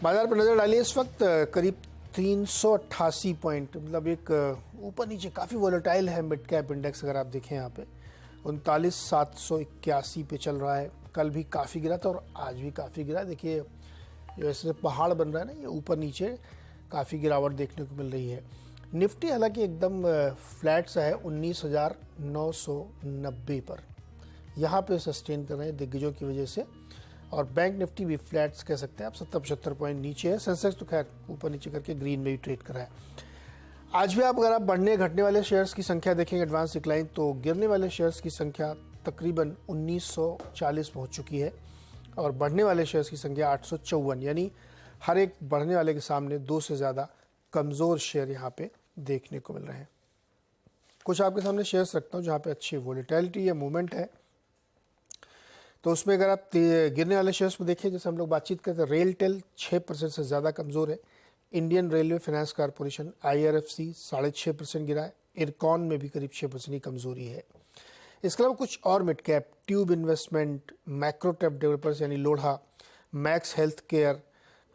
बाजार पर नजर डालिए इस वक्त करीब 388 पॉइंट, मतलब एक ऊपर नीचे काफ़ी वोलेटाइल है मिड कैप इंडेक्स। अगर आप देखें यहाँ पे 39,781 पे चल रहा है। कल भी काफ़ी गिरा था और आज भी काफ़ी गिरा। देखिए जैसे पहाड़ बन रहा है ना, ये ऊपर नीचे काफ़ी गिरावट देखने को मिल रही है। निफ्टी हालांकि एकदम फ्लैट सा है 19,990 पर, यहाँ पे सस्टेन कर रहे हैं दिग्गजों की वजह से। और बैंक निफ्टी भी फ्लैट्स कह सकते हैं आप, 70-75 पॉइंट नीचे है। सेंसेक्स तो खैर ऊपर नीचे करके ग्रीन में भी ट्रेड कर रहा है। आज भी अगर आप बढ़ने घटने वाले शेयर्स की संख्या देखेंगे एडवांस डिक्लाइन, तो गिरने वाले शेयर्स की संख्या तकरीबन 1940 पहुंच चुकी है और बढ़ने वाले शेयर्स की संख्या 854, यानी हर एक बढ़ने वाले के सामने दो से ज़्यादा कमज़ोर शेयर यहाँ पे देखने को मिल रहे हैं। कुछ आपके सामने शेयर्स रखता हूँ जहाँ पे अच्छी वोलेटिलिटी या मूवमेंट है। तो उसमें अगर आप गिरने वाले शेयर्स को देखिए, जैसे हम लोग बातचीत करते हैं, रेलटेल 6% से ज़्यादा कमज़ोर है। Indian railway finance corporation IRFC 6.5% गिरा है। इरकॉन में भी करीब 6% की कमज़ोरी है। इसके अलावा कुछ और mid cap, tube investment, macrotech developers यानी Lodha, max health care,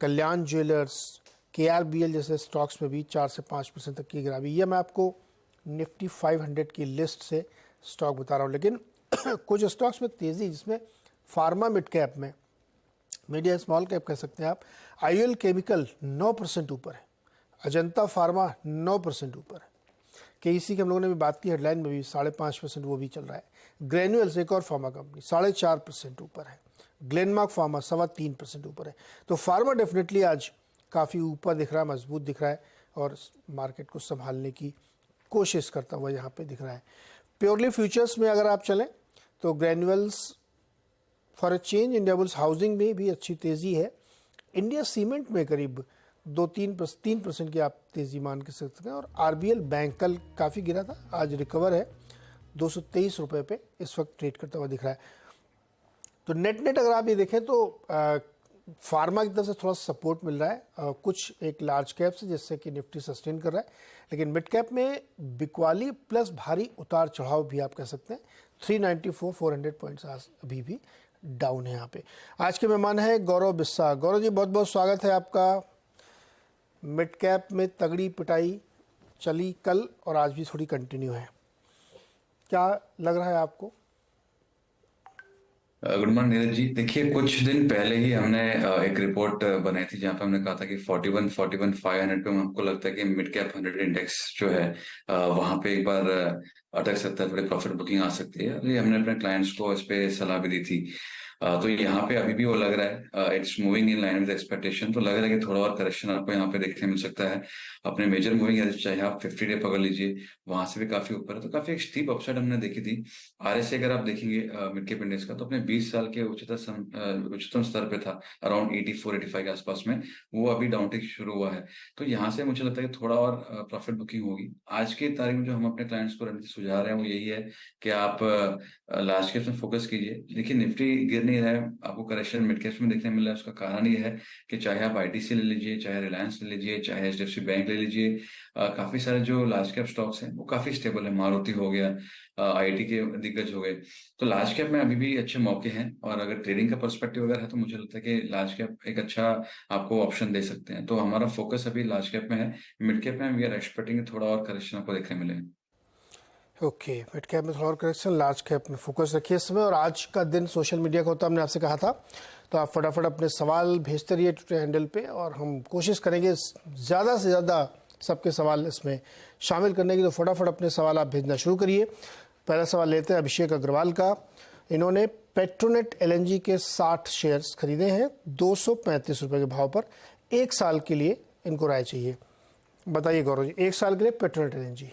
Kalyan jewellers, KRBL जैसे स्टॉक्स में भी 4 से 5% तक की गिरावट। ये मैं आपको निफ्टी 500 की लिस्ट से स्टॉक बता रहा हूँ। लेकिन कुछ स्टॉक्स में तेज़ी, जिसमें फार्मा मिड कैप में, मीडिया स्मॉल कैप कह सकते हैं आप, IOL केमिकल 9% ऊपर है, अजंता फार्मा 9% ऊपर है। KEC की हम लोगों ने भी बात की हेडलाइन में भी 5.5% वो भी चल रहा है। ग्रेन्यूल्स एक और फार्मा कंपनी 4.5% ऊपर है। ग्लेनमार्क फार्मा 3.25% ऊपर है। तो फार्मा डेफिनेटली आज काफ़ी ऊपर दिख रहा है, मजबूत दिख रहा है और मार्केट को संभालने की कोशिश करता हुआ यहाँ पे दिख रहा है। प्योरली फ्यूचर्स में अगर आप चलें तो granules for a change, India bulls housing में भी अच्छी तेज़ी है। इंडिया सीमेंट में करीब 2-3% की आप तेज़ी मान के सकते हैं। और RBL बैंक कल काफ़ी गिरा था, आज रिकवर है, 223 रुपये पे इस वक्त ट्रेड करता हुआ दिख रहा है। तो नेट अगर आप ये देखें तो फार्मा की तरफ से थोड़ा सपोर्ट मिल रहा है, कुछ एक लार्ज कैप से, जिससे कि निफ्टी सस्टेन कर रहा है। लेकिन मिड कैप में बिकवाली प्लस भारी उतार चढ़ाव भी आप कह सकते हैं। 394-400 पॉइंट्स अभी भी डाउन है यहाँ पे। आज के मेहमान है गौरव बिस्सा। गौरव जी, बहुत बहुत स्वागत है आपका। मिड कैप में तगड़ी पिटाई चली कल और आज भी थोड़ी कंटिन्यू है, क्या लग रहा है आपको? Good morning Neeraj ji. देखिए, कुछ दिन पहले ही हमने एक रिपोर्ट बनाई थी जहां पे हमने कहा था कि 41-500 पे हमको लगता है कि मिड कैप 100 इंडेक्स जो है वहां पे एक बार अटक सकता है, थोड़ी प्रॉफिट बुकिंग आ सकती है। अभी हमने अपने क्लाइंट्स को इस पे सलाह भी दी थी। तो यहाँ पे अभी भी वो लग रहा है it's moving in line with expectation. तो लग रहा है कि थोड़ा और करेक्शन आपको यहाँ पे देखने मिल सकता है। अपने मेजर मूविंग एवरेज चाहे आप 50 डे पकड़ लीजिए, वहां से भी काफी ऊपर है। तो काफी एक स्टीप अपसाइड हमने देखी थी। RSI अगर आप देखेंगे मिड कैप इंडेक्स का, तो अपने 20 साल के उच्चतम स्तर पे था, अराउंड 84-85 के आसपास में। वो अभी डाउनटिक शुरू हुआ है। तो यहाँ से मुझे लगता है कि थोड़ा और प्रॉफिट बुकिंग होगी। आज की तारीख में जो हम अपने क्लाइंट्स को रणनीति सुझा रहे हैं वो यही है कि आप लार्ज कैप्स में फोकस कीजिए। देखिए, निफ्टी गिर नहीं रहा है, आपको करेक्शन मिड कैप्स में देखने मिल रहा है। उसका कारण ये है कि चाहे आप ITC ले लीजिए, चाहे रिलायंस ले लीजिए, चाहे HDFC बैंक ले लीजिए, काफी सारे जो लार्ज कैप स्टॉक्स हैं वो काफी स्टेबल है। मारुति हो गया, IT के दिग्गज हो गए। तो लार्ज कैप में अभी भी अच्छे मौके हैं। और अगर ट्रेडिंग का पर्सपेक्टिव अगर है तो मुझे लगता है कि लार्ज कैप एक अच्छा आपको ऑप्शन दे सकते हैं। तो हमारा फोकस अभी लार्ज कैप में है। मिड कैप में वी आर एक्सपेक्टिंग थोड़ा और करेक्शन आपको देखने मिले। ओके, मिड कैप में थोड़ा और करेक्शन, लार्ज कैप में फोकस रखिए इस समय। और आज का दिन सोशल मीडिया का होता, हमने आपसे कहा था, तो आप फटाफट अपने सवाल भेजते रहिए ट्विटर हैंडल पे और हम कोशिश करेंगे ज़्यादा से ज़्यादा सबके सवाल इसमें शामिल करने की। तो फटाफट अपने सवाल आप भेजना शुरू करिए। पहला सवाल लेते हैं अभिषेक अग्रवाल का। इन्होंने पेट्रोनेट LNG के 60 शेयर्स खरीदे हैं 235 रुपये के भाव पर। एक साल के लिए इनको राय चाहिए। बताइए गौरव जी, एक साल के लिए पेट्रोनेट LNG।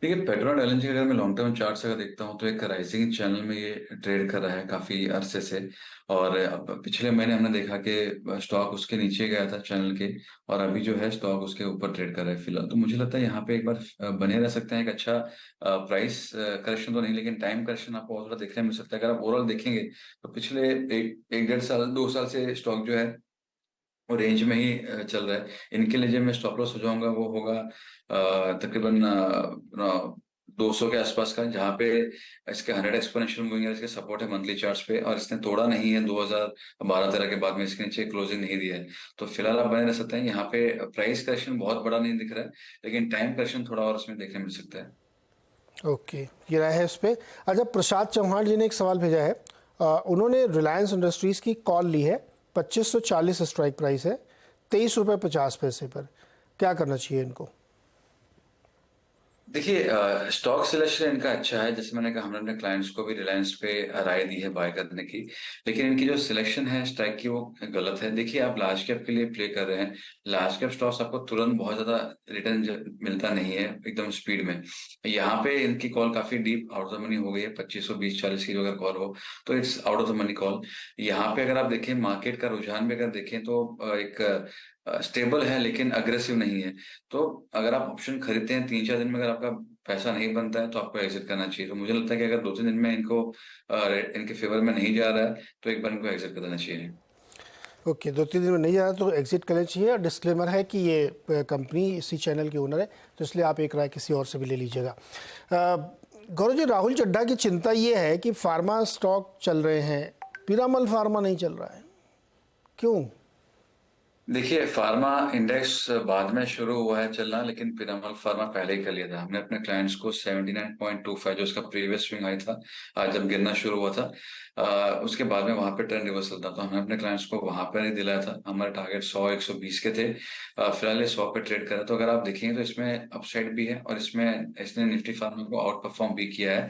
देखिए, पेट्रोल LNG अगर मैं लॉन्ग टर्म चार्ट से अगर देखता हूँ तो एक राइजिंग चैनल में ये ट्रेड कर रहा है काफी अरसे से। और अब पिछले महीने हमने देखा कि स्टॉक उसके नीचे गया था चैनल के, और अभी जो है स्टॉक उसके ऊपर ट्रेड कर रहा है फिलहाल। तो मुझे लगता है यहाँ पे एक बार बने रह सकते हैं। एक अच्छा प्राइस करेक्शन तो नहीं, लेकिन टाइम करेक्शन आपको और थोड़ा देखने मिल सकता है। अगर आप ओवरऑल देखेंगे तो पिछले एक 1.5 साल 2 साल से स्टॉक जो है वो रेंज में ही चल रहा है। इनके लिए जो मैं स्टॉप लॉस हो जाऊंगा वो होगा तकरीबन 200 के आसपास का, जहाँ पे इसके 100 एक्सपोनेंशियल मूविंग एवरेज के सपोर्ट है मंथली चार्ट्स पे, और इसने तोड़ा नहीं है 2012-13 के बाद में, इसके नीचे क्लोजिंग नहीं दिया है। तो फिलहाल आप बने रह सकते हैं यहाँ पे। प्राइस करेक्शन बहुत बड़ा नहीं दिख रहा है, लेकिन टाइम करेक्शन थोड़ा और उसमें देखने मिल सकता है। ओके, ये रहा है इस पे। अच्छा, प्रसाद चौहान जी ने एक सवाल भेजा है। उन्होंने रिलायंस इंडस्ट्रीज़ की कॉल ली है, 2540 स्ट्राइक प्राइस है, 23 रुपये 50 पैसे पर। क्या करना चाहिए इनको? देखिए, स्टॉक सिलेक्शन इनका अच्छा है। जैसे मैंने कहा, हमने अपने क्लाइंट्स को भी रिलायंस पे राय दी है बाय करने की, लेकिन इनकी जो सिलेक्शन है स्टॉक की वो गलत है। देखिए, आप लार्ज कैप के लिए प्ले कर रहे हैं, लार्ज कैप स्टॉक्स आपको तुरंत बहुत ज्यादा रिटर्न मिलता नहीं है एकदम स्पीड में। यहाँ पे इनकी कॉल काफी deep out of the money हो गई है, 2520-40 की जो अगर कॉल हो तो it's out of the money call. यहाँ पे अगर आप देखें मार्केट का रुझान भी अगर देखें तो एक स्टेबल है लेकिन अग्रेसिव नहीं है। तो अगर आप ऑप्शन खरीदते हैं 3-4 दिन में, अगर आपका पैसा नहीं बनता है तो आपको एग्जिट करना चाहिए। तो मुझे लगता है कि अगर 2-3 दिन में इनको इनके फेवर में नहीं जा रहा है तो एक बार इनको एग्जिट कर देना चाहिए। ओके, 2-3 दिन में नहीं जा रहा तो एग्जिट कर लेना चाहिए। और डिस्क्लेमर है कि ये कंपनी इसी चैनल की ओनर है, तो इसलिए आप एक राय किसी और से भी ले लीजिएगा। गौरव जी, राहुल चड्ढा की चिंता ये है कि फार्मा स्टॉक चल रहे हैं, पीरामल फार्मा नहीं चल रहा है, क्यों? देखिए, फार्मा इंडेक्स बाद में शुरू हुआ है चलना, लेकिन पिरामल फार्मा पहले ही कर लिया था। हमने अपने क्लाइंट्स को 79.25 जो उसका प्रीवियस स्विंग हाई था, आज जब गिरना शुरू हुआ था, उसके बाद में वहां पे ट्रेंड रिवर्सल था, तो हमने अपने क्लाइंट्स को वहां पर ही दिलाया था। हमारे टारगेट 100-120 के थे। फिलहाल ये 100 पे ट्रेड करा। तो अगर आप देखेंगे तो इसमें अपसाइड भी है, और इसमें इसने निफ्टी फार्मा को आउट परफॉर्म भी किया है।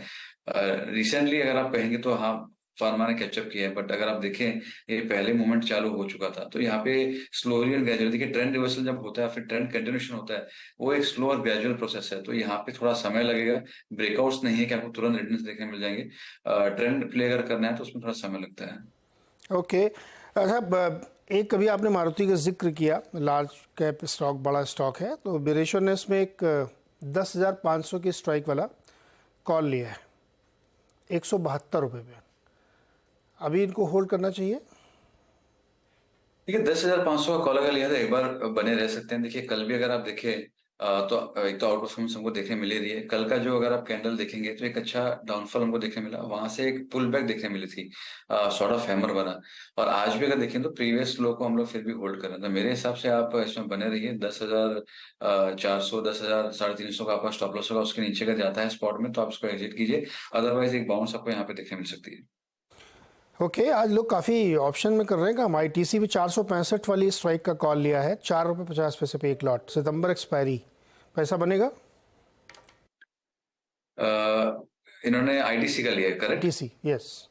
रिसेंटली अगर आप कहेंगे तो हाँ, फार्मा ने कैचअप किया है, बट अगर आप देखें ये पहले मूवमेंट चालू हो चुका था। तो यहाँ पे स्लोली और ग्रेजुअली, देखिए ट्रेंड रिवर्सल जब होता है फिर ट्रेंड कंटिन्यूशन होता है, वो एक स्लो और ग्रेजुअल प्रोसेस है। तो यहाँ पे थोड़ा समय लगेगा। ब्रेकआउट्स नहीं है कि आपको तुरंत रिटर्न्स देखने मिल जाएंगे। ट्रेंड प्ले अगर करना है तो उसमें थोड़ा समय लगता है। ओके। अच्छा, एक कभी आपने मारुति का जिक्र किया, लार्ज कैप स्टॉक, बड़ा स्टॉक है, तो बिरेशो ने इसमें एक 10,500 की स्ट्राइक वाला कॉल लिया है, 172 रुपये पे। अभी इनको होल्ड करना चाहिए? देखिए, 10,500 का कॉल अगर लिया तो एक बार बने रह सकते हैं। देखिए, कल भी अगर आप देखें तो एक तो आउट परफॉर्मेंस हमको देखने मिल ही रही है। कल का जो अगर आप कैंडल देखेंगे तो एक अच्छा डाउनफॉल हमको देखने मिला, वहां से एक पुल बैक देखने मिली थी, सॉर्ट ऑफ हैमर बना। और आज भी अगर देखें तो प्रीवियस लो को हम लोग फिर भी होल्ड कर रहे हैं। तो मेरे हिसाब से आप इसमें बने रहिए। 10,400, 10,000, 350 का आपका स्टॉप लॉस होगा। उसके नीचे अगर जाता है स्पॉट में तो आप उसको एग्जिट कीजिए, अदरवाइज एक बाउंस आपको यहाँ पे देखने मिल सकती है। ओके, आज लोग काफ़ी ऑप्शन में कर रहे हैं काम। आईटीसी भी 465 वाली स्ट्राइक का कॉल लिया है, 4 रुपये 50 पैसे पे एक लॉट, सितंबर एक्सपायरी। पैसा बनेगा? इन्होंने आईटीसी का लिया, करेक्ट? ITC, yes.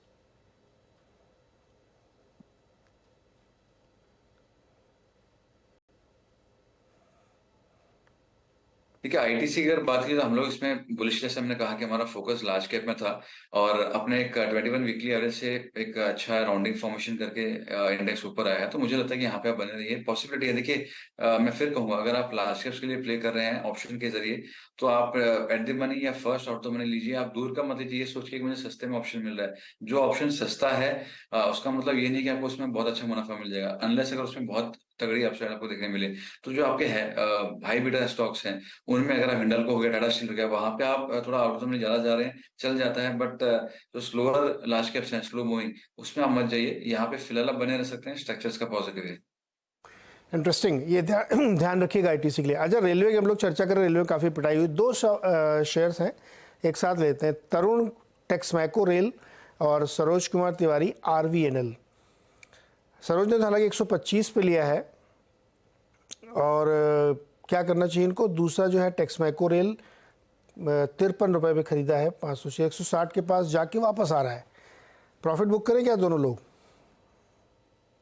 ठीक है, आईटीसी की अगर बात की तो हम लोग इसमें बुलिश, जैसे हमने कहा कि हमारा फोकस लार्ज कैप में था, और अपने एक 21 वीकली एवरेज से एक अच्छा राउंडिंग फॉर्मेशन करके इंडेक्स ऊपर आया है। तो मुझे लगता है कि यहाँ पे आप बने रहिए, पॉसिबिलिटी है। देखिए, मैं फिर कहूंगा, अगर आप लार्ज कैप्स के लिए प्ले कर रहे हैं ऑप्शन के जरिए, तो आप एट द मनी या फर्स्ट आउट द मनी लीजिए। आप दूर का मत लीजिए ये सोच के कि मुझे सस्ते में ऑप्शन मिल रहा है। जो ऑप्शन सस्ता है उसका मतलब ये नहीं कि आपको उसमें बहुत अच्छा मुनाफा मिल जाएगा, अनलेस अगर उसमें बहुत तगड़ी अपसाइड आपको देखने मिले। तो जो आपके हाई बीटा स्टॉक्स हैं, उनमें अगर आप हिंडल्को हो गया, टाटा स्टील हो गया, वहां पे आप थोड़ा आउट में ज्यादा जा रहे हैं, चल जाता है। बट जो स्लोअर लार्ज कैप्स हैं, स्लो मूविंग, उसमें आप मत जाइए। यहाँ पे फिलहाल आप बने रह सकते हैं, स्ट्रक्चर्स का पॉजिटिव है। इंटरेस्टिंग, ये ध्यान रखिएगा आईटीसी के लिए। अच्छा, रेलवे की हम लोग चर्चा करें, रेलवे में काफ़ी पिटाई हुई। दो शेयर्स हैं, एक साथ लेते हैं। तरुण टेक्समैको रेल और सरोज कुमार तिवारी आरवीएनएल। सरोज ने हालांकि 125 पे लिया है, और क्या करना चाहिए इनको? दूसरा जो है टेक्समैको रेल, 53 रुपये पे खरीदा है, 500 से 160 के पास जाके वापस आ रहा है। प्रॉफिट बुक करें क्या दोनों लोग?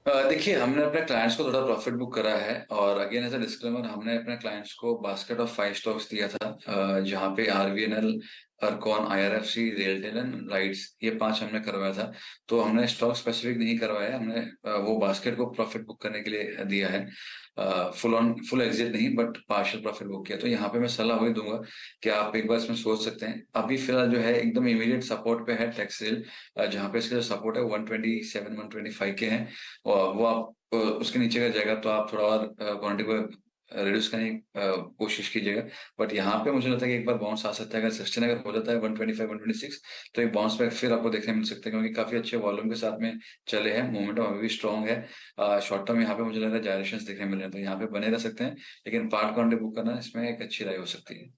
देखिए, हमने अपने क्लाइंट्स को थोड़ा प्रॉफिट बुक करा है, और अगेन एज अ डिस्क्लेमर, हमने अपने क्लाइंट्स को बास्केट ऑफ 5 स्टॉक्स दिया था, जहाँ पे RVNL, IRCON, IRFC, RailTel and RITES, ये 5 हमने करवाया था। तो हमने स्टॉक स्पेसिफिक नहीं करवाया, हमने वो बास्केट को प्रॉफिट बुक करने के लिए दिया है। फुल एग्जिट नहीं, बट पार्शियल प्रॉफिट बुक किया। तो यहाँ पे मैं सलाह वही दूंगा कि आप एक बार इसमें सोच सकते हैं। अभी फिलहाल जो है एकदम इमीडिएट सपोर्ट पे है टेक्सटाइल, जहाँ पे इसका जो सपोर्ट है 127-125 के हैं, और वो आप उसके नीचे का जाएगा तो आप थोड़ा और क्वांटिटी को रिड्यूस करने की कोशिश कीजिएगा। बट यहाँ पे मुझे लगता है कि एक बार बाउंस आ सकता है, अगर सस्टेन अगर हो जाता है 125 126, तो एक बाउंस बैक फिर आपको देखने मिल सकता है, क्योंकि काफी अच्छे वॉल्यूम के साथ में चले हैं, मोमेंटम अभी भी स्ट्रॉन्ग है। शॉर्ट टर्म यहाँ पे मुझे लग रहा है जायरेशंस देखने मिल रहे हैं, तो यहाँ पे बने रह सकते हैं, लेकिन पार्ट काउंटर बुक करना इसमें एक अच्छी राय हो सकती है।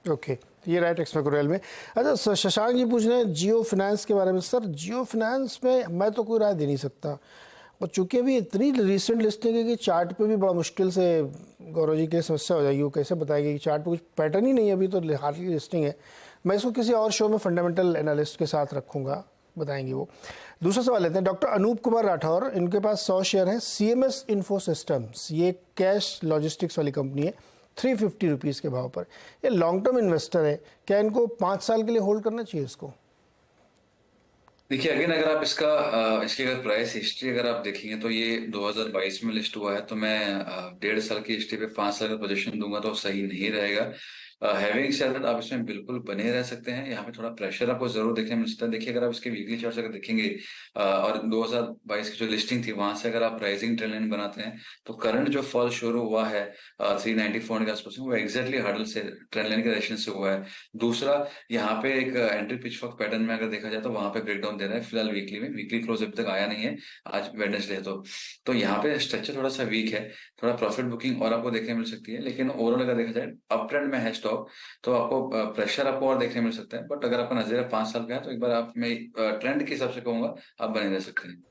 ओके, ये राइट एक्समेकोरियल में। अच्छा, शशांक जी पूछ रहे हैं जियो फिनेंस के बारे में। सर, जियो फिनेंस में मैं तो कोई राय दे नहीं सकता, और चूंकि अभी इतनी रिसेंट लिस्टिंग है कि चार्ट पे भी बड़ा मुश्किल से गौरव जी के समस्या हो जाएगी। वो कैसे बताएगी कि चार्ट पे कुछ पैटर्न ही नहीं है, अभी तो हार्डली लिस्टिंग है। मैं इसको किसी और शो में फंडामेंटल एनालिस्ट के साथ रखूंगा, बताएंगे वो। दूसरा सवाल लेते हैं, डॉक्टर अनूप कुमार राठौर, इनके पास 100 शेयर हैं CMS इन्फो सिस्टम्स, ये कैश लॉजिस्टिक्स वाली कंपनी है, 350 रुपीज़ के भाव पर। ये लॉन्ग टर्म इन्वेस्टर है, क्या इनको 5 साल के लिए होल्ड करना चाहिए इसको? देखिए अगेन, अगर आप इसकी अगर प्राइस हिस्ट्री अगर आप देखेंगे तो ये 2022 में लिस्ट हुआ है, तो मैं 1.5 साल की हिस्ट्री पे 5 साल का पोजीशन दूंगा तो सही नहीं रहेगा। हैविंग सेड दैट, आप इसमें बिल्कुल बने रह सकते हैं। यहाँ पे थोड़ा प्रेशर आपको जरूर देखने मिल सकता है। देखिए अगर आप इसके वीकली चार्ट अगर देखेंगे और 2022 की जो लिस्टिंग थी वहां से अगर आप प्राइसिंग ट्रेंड लाइन बनाते हैं, तो करंट जो फॉल शुरू हुआ है 394 के आसपास में, वो एग्जैक्टली हर्डल से ट्रेंड लाइन के डायरेक्शन से हुआ है। दूसरा, यहाँ पे एक एंट्री पिचफॉक पैटर्न में अगर देखा जाए तो वहां पे ब्रेकडाउन दे रहा है फिलहाल वीकली में। वीकली क्लोज अभी तक आया नहीं है, आज वेडनेसडे है, तो यहाँ पे स्ट्रक्चर थोड़ा सा वीक है। थोड़ा प्रॉफिट बुकिंग और आपको देखने मिल सकती है, लेकिन ओवरऑल अगर देखा जाए अप ट्रेंड में है स्टॉक, तो आपको प्रेशर आपको और देखने मिल सकता है। बट अगर आपका नजरिया 5 साल का है, तो एक बार आप, मैं ट्रेंड के हिसाब से कहूंगा, आप बने रह सकते हैं।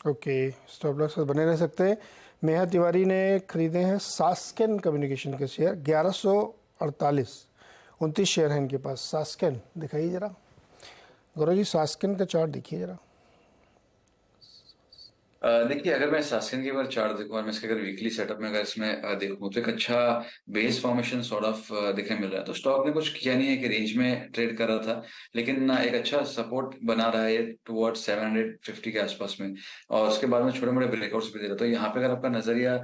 ओके, स्टॉप लॉस बने रह सकते हैं। नेहा तिवारी ने खरीदे हैं सास्केन कम्युनिकेशन के शेयर, 1148, 29 शेयर हैं इनके पास। सास्केन दिखाइए जरा गौरव जी, सास्केन का चार्ट देखिए जरा। देखिए अगर मैं सास्केन की बार चार्ट देखूं और मैं इसके अगर वीकली सेटअप में अगर इसमें देखूं, तो एक अच्छा बेस फॉर्मेशन सॉर्ट ऑफ देखने मिल रहा है। तो स्टॉक ने कुछ किया नहीं है कि रेंज में ट्रेड कर रहा था, लेकिन एक अच्छा सपोर्ट बना रहा है टुवर्ड्स 750 के आसपास में, और उसके बाद में छोटे मोटे ब्रेकआउट्स भी दे रहा है। तो यहाँ पे अगर आपका नजरिया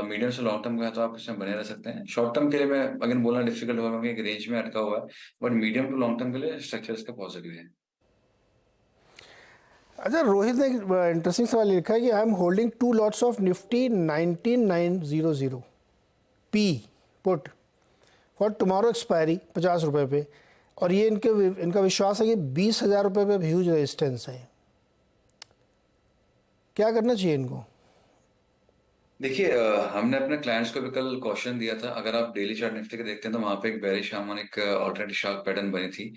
मीडियम से लॉन्ग टर्म का है, तो आप इसमें बने रह सकते हैं। शॉर्ट टर्म के लिए मैं अगर बोलना डिफिकल्ट होगा, क्योंकि रेंज में अटका हुआ है, but medium to long term के लिए स्ट्रक्चर इसका पॉजिटिव है। अच्छा, रोहित ने इंटरेस्टिंग सवाल लिखा है कि I am holding 2 lots of Nifty 19900 P put for tomorrow expiry, 50 रुपये पे, और ये इनका विश्वास है कि 20,000 रुपये पे ह्यूज रेजिस्टेंस है। क्या करना चाहिए इनको? देखिए हमने अपने क्लाइंट्स को भी कल क्वेश्चन दिया था। अगर आप डेली चार्ट निफ्टी के देखते हैं, तो वहां पे एक bearish harmonic alternative shark pattern बनी थी।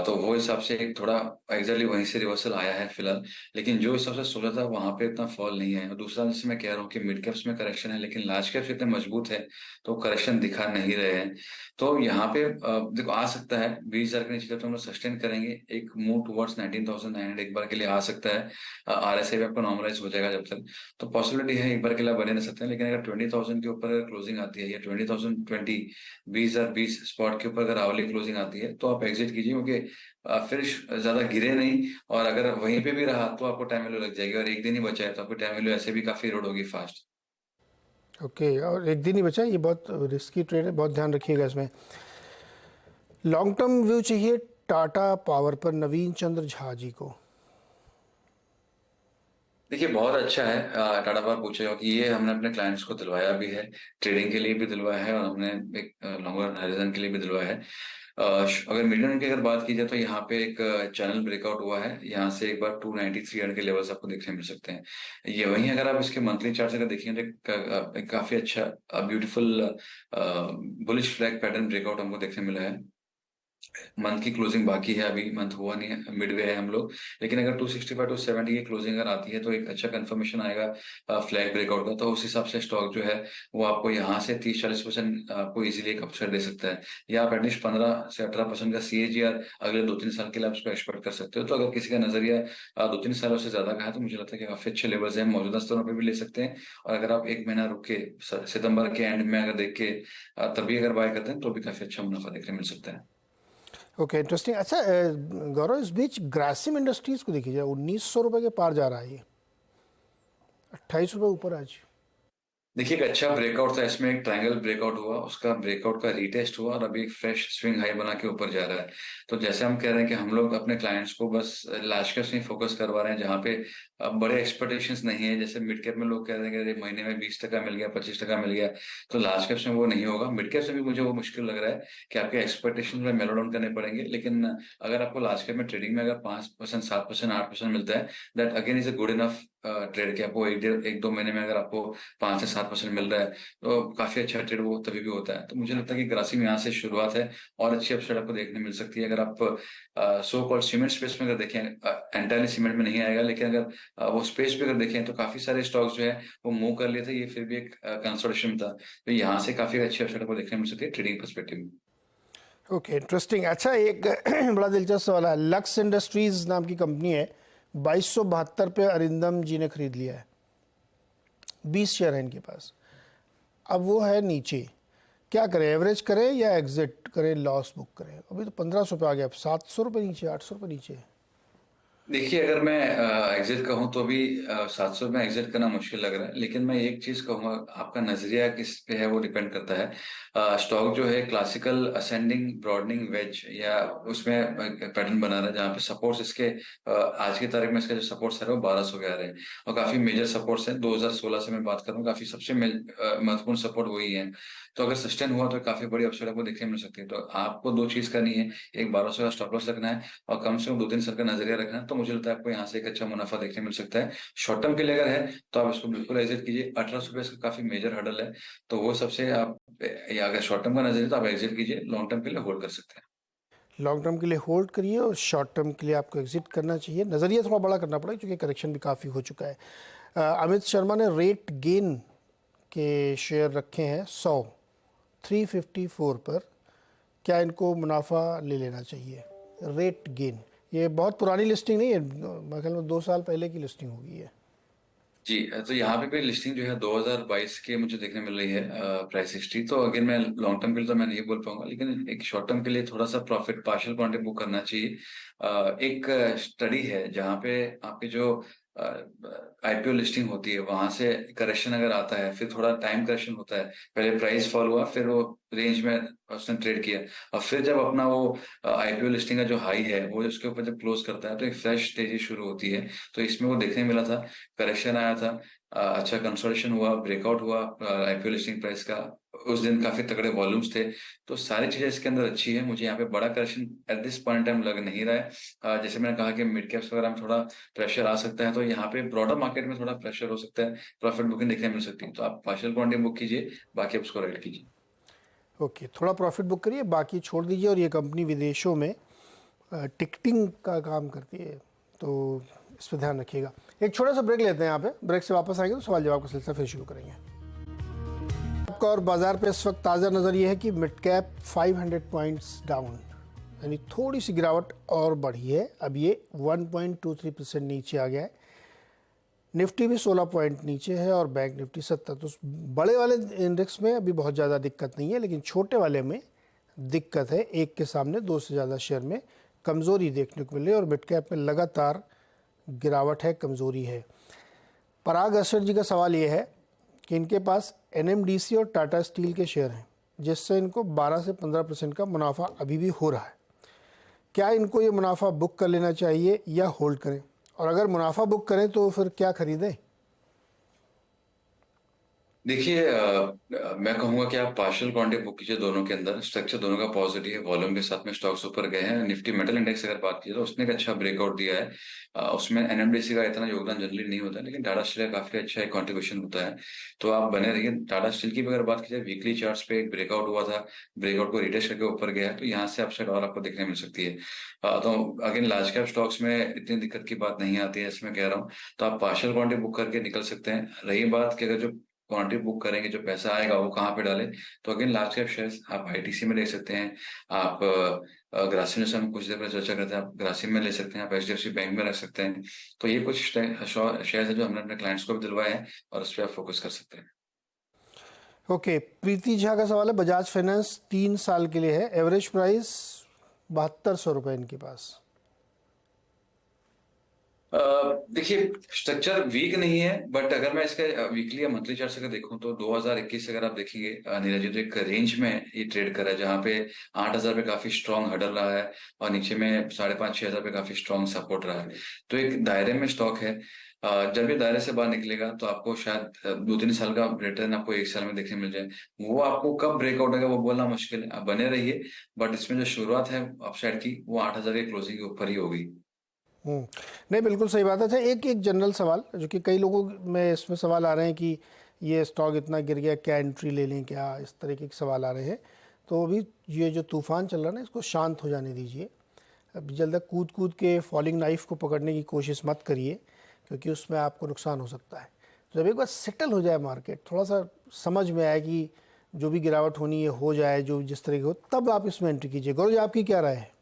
तो वो हिसाब से एक थोड़ा एग्जैक्टली वहीं से रिवर्सल आया है फिलहाल, लेकिन जो हिसाब से सोचा था वहां पे इतना फॉल नहीं है। और दूसरा, जैसे मैं कह रहा हूँ कि मिड कैप्स में करेक्शन है, लेकिन लार्ज कैप्स इतने मजबूत है तो करेक्शन दिखा नहीं रहे हैं। तो यहाँ पे देखो आ सकता है 20,000 के नीचे, जब तो हम लोग सस्टेन करेंगे, एक मूव टुवर्ड्स 19,900 एक बार के लिए आ सकता है। RSI भी आपको नॉर्मलाइज हो जाएगा जब तक, तो पॉसिबिलिटी है एक बार के लिए बने रह सकते हैं। लेकिन अगर 20,000 के ऊपर अगर क्लोजिंग आती है, या 20,020 20,020 स्पॉट के ऊपर अगर आवली क्लोजिंग आती है, तो आप एग्जिट कीजिए, क्योंकि फिर ज्यादा गिरे नहीं, और अगर वहीं पे भी रहा तो आपको टाइम वैल्यू लग जाएगी, और एक दिन ही बचा है तो आपको टाइम वैल्यू ऐसे भी काफी रोड होगी फास्ट। ओके, और एक दिन ही बचा है, ये बहुत रिस्की ट्रेड है, बहुत ध्यान रखिएगा इसमें। लॉन्ग टर्म व्यू चाहिए टाटा पावर पर नवीन चंद्र झा जी को। देखिए बहुत अच्छा है, टाटा पावर पूछे हो कि ये हमने अपने क्लाइंट्स को दिलवाया भी है, ट्रेडिंग के लिए भी दिलवाया है, और हमने एक लॉन्गर हाइरिजन के लिए भी दिलवाया है। अगर मीडियम की अगर बात की जाए, तो यहाँ पे एक चैनल ब्रेकआउट हुआ है, यहाँ से एक बार 293 के लेवल्स आपको देखने मिल सकते हैं। ये वहीं अगर आप इसके मंथली चार्ट अगर देखेंगे, तो एक काफी अच्छा beautiful bullish flag pattern breakout हमको देखने मिला है। मंथ की क्लोजिंग बाकी है, अभी मंथ हुआ नहीं है, मिडवे है हम लोग, लेकिन अगर 265 टू 70 की क्लोजिंग अगर आती है, तो एक अच्छा कंफर्मेशन आएगा फ्लैग ब्रेकआउट का। तो उस हिसाब से स्टॉक जो है वो आपको यहाँ से 30-40% आपको इजीली एक अपसाइड दे सकता है, या आप एटलीस्ट 15 से 18% का CAGR अगले 2-3 साल के लिए आप उसको एक्सपेक्ट कर सकते हो। तो अगर किसी का नजरिया 2-3 सालों से ज्यादा का है, तो मुझे लगता है कि काफी अच्छे लेवल्स हैं, मौजूदा स्तरों पर भी ले सकते हैं। और अगर आप एक महीना रुक के सितंबर के एंड में अगर देख के तभी अगर बाय करते हैं, तो भी काफी अच्छा मुनाफा देखने मिल सकता है। Okay, interesting. अच्छा गौरव, इस बीच ग्रासिम इंडस्ट्रीज को देखिए, 1,900 रुपये के पार जा रहा है ये, 28 रुपये ऊपर आज। देखिए, एक अच्छा ब्रेकआउट था इसमें, एक ट्रायंगल ब्रेकआउट हुआ, उसका ब्रेकआउट का रीटेस्ट हुआ और अभी एक फ्रेश स्विंग हाई बना के ऊपर जा रहा है। तो जैसे हम कह रहे हैं कि हम लोग अपने क्लाइंट्स को बस लार्ज कैप्स में फोकस करवा रहे हैं, जहाँ पे बड़े एक्सपेक्टेशंस नहीं है। जैसे मिड कैप में लोग कह रहे हैं कि अरे महीने में 20% मिल गया, 25% मिल गया, तो लार्ज कैप्स में वो नहीं होगा। मिड कैप्स में भी मुझे वो मुश्किल लग रहा है कि आपके एक्सपेक्टेशन में मेलो डाउन करने पड़ेंगे। लेकिन अगर आपको लार्ज कैप में ट्रेडिंग में अगर 5%, 7%, 8% मिलता है, that again is a good enough trade. कि आपको एक दो महीने में अगर आपको 5 से 7% मिल रहा है, तो काफी अच्छा ट्रेड वो तभी भी होता है। तो मुझे लगता है कि ग्रासिम यहाँ से शुरुआत है और अच्छी अपसाइड आपको देखने मिल सकती है। अगर आप सो कॉल्ड सीमेंट स्पेस में अगर देखें, एंटायरली सीमेंट में नहीं आएगा, लेकिन अगर वो स्पेस पे अगर देखें तो काफी सारे स्टॉक्स जो है वो मूव कर लिए थे, ये फिर भी एक कंसोलिडेशन था। तो यहाँ से काफी अच्छी अपसाइड आपको देखने मिल सकती है ट्रेडिंग परस्पेक्टिव में। Okay, interesting. अच्छा, एक बड़ा दिलचस्प सवाल है। लक्स इंडस्ट्रीज नाम की कंपनी है, 2272 पे अरिंदम जी ने खरीद लिया है, 20 शेयर है इनके पास। अब वो है नीचे, क्या करें? एवरेज करें या एग्जिट करें, लॉस बुक करें? अभी तो 1500 पे आ गया, अब 700 रुपये नीचे, 800 रुपये नीचे। देखिए, अगर मैं एग्जिट कहूँ तो भी 700 में एग्जिट करना मुश्किल लग रहा है। लेकिन मैं एक चीज कहूंगा, आपका नजरिया किस पे है वो डिपेंड करता है। स्टॉक जो है क्लासिकल असेंडिंग ब्रॉडनिंग वेज या उसमें पैटर्न बना रहा है, जहाँ पे सपोर्ट्स इसके आज की तारीख में इसका जो सपोर्ट्स है वो 1200 के आ रहे हैं और काफी मेजर सपोर्ट्स हैं। 2016 से मैं बात करूँ, काफी सबसे महत्वपूर्ण सपोर्ट वही है। तो अगर सस्टेन हुआ तो काफी बड़ी अपसाइड आपको देखने मिल सकती है। तो आपको दो चीज करनी है, एक 1200 का स्टॉप लॉस रखना है और कम से कम 2-3 साल का नजरिया रखना है। तो मुझे लगता है आपको यहाँ से एक अच्छा मुनाफा देखने मिल सकता है। शॉर्ट टर्म के लिए अगर है तो आप इसको बिल्कुल एग्जिट कीजिए। 1800 इसका काफी मेजर हर्डल है, तो वो सबसे आप, या अगर शॉर्ट टर्म का नजरिया तो आप एग्जिट कीजिए, लॉन्ग टर्म के लिए होल्ड कर सकते हैं। लॉन्ग टर्म के लिए होल्ड करिए और शॉर्ट टर्म के लिए आपको एग्जिट करना चाहिए। नज़रिया थोड़ा बड़ा करना पड़ेगा क्योंकि करेक्शन भी काफ़ी हो चुका है। अमित शर्मा ने रेट गेन के शेयर रखे हैं 100, 354 पर। क्या इनको मुनाफा ले लेना चाहिए? रेट गेन, ये बहुत पुरानी लिस्टिंग नहीं है, मेरे ख्याल में 2 साल पहले की लिस्टिंग होगी है। जी, तो यहाँ पे भी लिस्टिंग जो है 2022 के मुझे देखने मिल रही है, प्राइस हिस्ट्री। तो अगेन मैं लॉन्ग टर्म के लिए तो मैं नहीं बोल पाऊंगा, लेकिन एक शॉर्ट टर्म के लिए थोड़ा सा प्रॉफिट पार्शियल क्वांटिटी बुक करना चाहिए। एक स्टडी है जहाँ पे आपके जो आईपीओ लिस्टिंग होती है वहां से करेक्शन अगर आता है, फिर थोड़ा टाइम करेक्शन होता है, पहले प्राइस फॉल हुआ, फिर वो रेंज में उसने ट्रेड किया और फिर जब अपना वो आईपीओ लिस्टिंग का जो हाई है वो उसके ऊपर जब क्लोज करता है तो एक फ्रेश तेजी शुरू होती है। तो इसमें वो देखने मिला था, करेक्शन आया था, अच्छा कंसोलिडेशन हुआ, ब्रेकआउट हुआ आईपीओ लिस्टिंग प्राइस का। उस दिन काफी तगड़े वॉल्यूम्स थे। तो सारी चीजें इसके अंदर अच्छी है। मुझे यहाँ पे बड़ा correction at this point time लग नहीं रहा है। जैसे मैंने कहा कि मिड कैप्स वगैरह में थोड़ा प्रेशर आ सकता है, तो यहाँ पे ब्रॉडर मार्केट में थोड़ा प्रेशर हो सकता है, प्रॉफिट बुकिंग देखने मिल सकती है। तो आप पार्शियल क्वांटिटी बुक कीजिए, बाकी आप उसको राइट कीजिए। ओके, थोड़ा प्रॉफिट बुक करिए, बाकी छोड़ दीजिए। और ये कंपनी विदेशों में टिकटिंग का काम करती है, तो इस पर ध्यान रखिएगा। एक छोटा सा ब्रेक लेते हैं यहाँ पे, ब्रेक से वापस आएंगे तो सवाल जवाब का सिलसिला फिर शुरू करेंगे। आपका और बाजार पे इस वक्त ताज़ा नज़र ये है कि मिड कैप 500 पॉइंट्स डाउन, यानी थोड़ी सी गिरावट और बढ़ी है। अब ये 1.23% नीचे आ गया है। निफ्टी भी 16 पॉइंट नीचे है और बैंक निफ्टी 70। तो बड़े वाले इंडेक्स में अभी बहुत ज़्यादा दिक्कत नहीं है, लेकिन छोटे वाले में दिक्कत है। एक के सामने दो से ज़्यादा शेयर में कमज़ोरी देखने को मिल रही है और मिड कैप में लगातार गिरावट है, कमज़ोरी है। पराग असर जी का सवाल ये है कि इनके पास एनएमडीसी और टाटा स्टील के शेयर हैं, जिससे इनको 12 से 15% का मुनाफा अभी भी हो रहा है। क्या इनको ये मुनाफा बुक कर लेना चाहिए या होल्ड करें? और अगर मुनाफा बुक करें तो फिर क्या खरीदें? देखिए, मैं कहूंगा कि आप पार्शियल क्वांटिटी बुक कीजिए। दोनों के अंदर स्ट्रक्चर दोनों का पॉजिटिव है, वॉल्यूम के साथ में स्टॉक्स ऊपर गए हैं। निफ्टी मेटल इंडेक्स अगर बात कीजिए तो उसने एक अच्छा ब्रेकआउट दिया है। उसमें एनएमडीसी का इतना योगदान जनरली नहीं होता है, लेकिन टाटा स्टील का काफी अच्छा एक कॉन्ट्रीब्यूशन होता है। तो आप बने रहिए। टाटा स्टील की भी अगर बात की जाए, वीकली चार्ट्स पे एक ब्रेकआउट हुआ था, ब्रेकआउट को रिटेस्ट करके ऊपर गया है, तो यहाँ से अपसाइड और आपको देखने मिल सकती है। तो अगेन लार्ज कैप स्टॉक्स में इतनी दिक्कत की बात नहीं आती है, इसमें कह रहा हूँ। तो आप पार्शियल क्वांटिटी बुक करके निकल सकते हैं। रही बात कि अगर जो क्वांटिटी बुक करेंगे, जो पैसा आएगा वो कहाँ पे डालें, तो अगेन लार्ज कैप शेयर्स आप आईटीसी में ले सकते हैं। आप ग्रासिम, जैसे हम कुछ देर पहले चर्चा करते हैं, आप ग्रासिम में ले सकते हैं, आप एचडीएफसी बैंक में रख सकते हैं। तो ये कुछ शेयर्स है जो हमने अपने क्लाइंट्स को भी दिलवाए हैं और उस पर आप फोकस कर सकते हैं। ओके, प्रीति झा का सवाल है, बजाज फाइनेंस 3 साल के लिए है, एवरेज प्राइस 7200 रुपये इनके पास। देखिए स्ट्रक्चर वीक नहीं है, बट अगर मैं इसके वीकली या मंथली चार्ट अगर देखूं तो 2021 अगर आप देखेंगे नीरज जी, तो एक रेंज में ये ट्रेड कर रहा है जहां पे 8,000 पे काफी स्ट्रॉन्ग हडल रहा है और नीचे में 5,500-6,000 पे काफी स्ट्रॉन्ग सपोर्ट रहा है। तो एक दायरे में स्टॉक है। जब ये दायरे से बाहर निकलेगा तो आपको शायद 2-3 साल का रिटर्न आपको 1 साल में देखने मिल जाए। वो आपको कब ब्रेकआउट होगा वो बोलना मुश्किल है, आप बने रहिए। बट इसमें जो शुरुआत है अपसाइड की वो 8,000 के क्लोजिंग के ऊपर ही होगी। नहीं, बिल्कुल सही बात है। अच्छा, एक एक जनरल सवाल जो कि कई लोगों में इसमें सवाल आ रहे हैं कि ये स्टॉक इतना गिर गया, क्या एंट्री ले लें, क्या इस तरीके के सवाल आ रहे हैं। तो अभी ये जो तूफान चल रहा है ना, इसको शांत हो जाने दीजिए। अब जल्द तक कूद कूद के फॉलिंग नाइफ को पकड़ने की कोशिश मत करिए, क्योंकि उसमें आपको नुकसान हो सकता है। तो जब एक बार सेटल हो जाए मार्केट, थोड़ा सा समझ में आए कि जो भी गिरावट होनी है हो जाए, जो जिस तरीके हो, तब आप इसमें एंट्री कीजिए। गौरव जी, आपकी क्या राय है?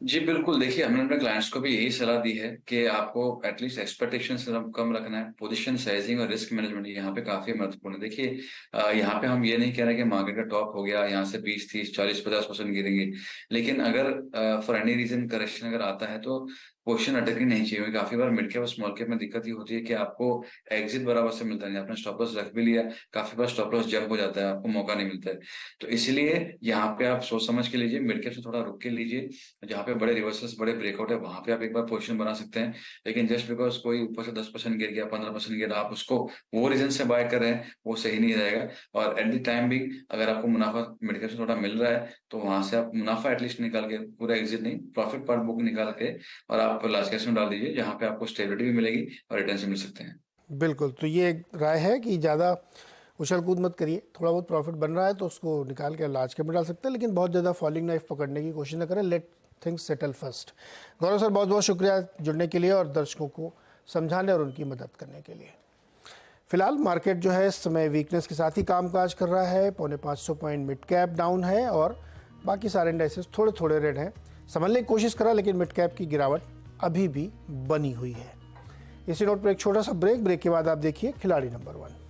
जी बिल्कुल, देखिए हमने अपने क्लाइंट्स को भी यही सलाह दी है कि आपको एटलीस्ट एक्सपेक्टेशंस कम रखना है। पोजीशन साइजिंग और रिस्क मैनेजमेंट यहाँ पे काफी महत्वपूर्ण है। देखिए यहाँ पे हम ये नहीं कह रहे कि मार्केट का टॉप हो गया, यहाँ से 20, 30, 40, 50% गिरेंगे। लेकिन अगर फॉर एनी रीजन करेक्शन अगर आता है तो पोजीशन अटकनी नहीं चाहिए, क्योंकि काफी बार मिड कैप और स्मॉल कैप में दिक्कत ये होती है कि आपको एग्जिट बराबर से मिलता नहीं। आपने स्टॉप लॉस रख भी लिया, काफी बार स्टॉप लॉस जंप हो जाता है, आपको मौका नहीं मिलता है। तो इसलिए यहाँ पे आप सोच समझ के लीजिए, मिड कैप से थोड़ा रुक के लीजिए। जहाँ पे बड़े रिवर्सल्स, बड़े ब्रेकआउट है, वहां पे आप एक बार पोजीशन बना सकते हैं। लेकिन जस्ट बिकॉज कोई ऊपर से 10% गिर गया, 15% गिरा, आप उसको वो रीजन से बाय कर रहे हैं, वो सही नहीं रहेगा। और एट द टाइम भी अगर आपको मुनाफा मिड कैप से थोड़ा मिल रहा है तो वहां से आप मुनाफा एटलीस्ट निकाल के, पूरा एग्जिट नहीं, प्रॉफिट पार्ट बुक निकाल के और आप लार्ज कैश में डाल दीजिए, जहाँ पे आपको स्टेबिलिटी भी मिलेगी और रिटर्न भी मिल सकते हैं। बिल्कुल, तो ये एक राय है कि ज़्यादा उछल कूद मत करिए। थोड़ा बहुत प्रॉफिट बन रहा है तो उसको निकाल के लार्ज कैप में डाल सकते हैं, लेकिन बहुत ज़्यादा फॉलिंग नाइफ पकड़ने की कोशिश न करें। Let things settle first. Gaurav sir, बहुत बहुत शुक्रिया जुड़ने के लिए और दर्शकों को समझाने और उनकी मदद करने के लिए। फिलहाल मार्केट जो है इस समय वीकनेस के साथ ही कामकाज कर रहा है। 450 पॉइंट मिड कैप डाउन है और बाकी सारे इंडाइसेस थोड़े थोड़े रेड हैं। समझने की कोशिश करा, लेकिन मिड कैप की गिरावट अभी भी बनी हुई है। इसी नोट पर एक छोटा सा ब्रेक के बाद आप देखिए खिलाड़ी नंबर 1।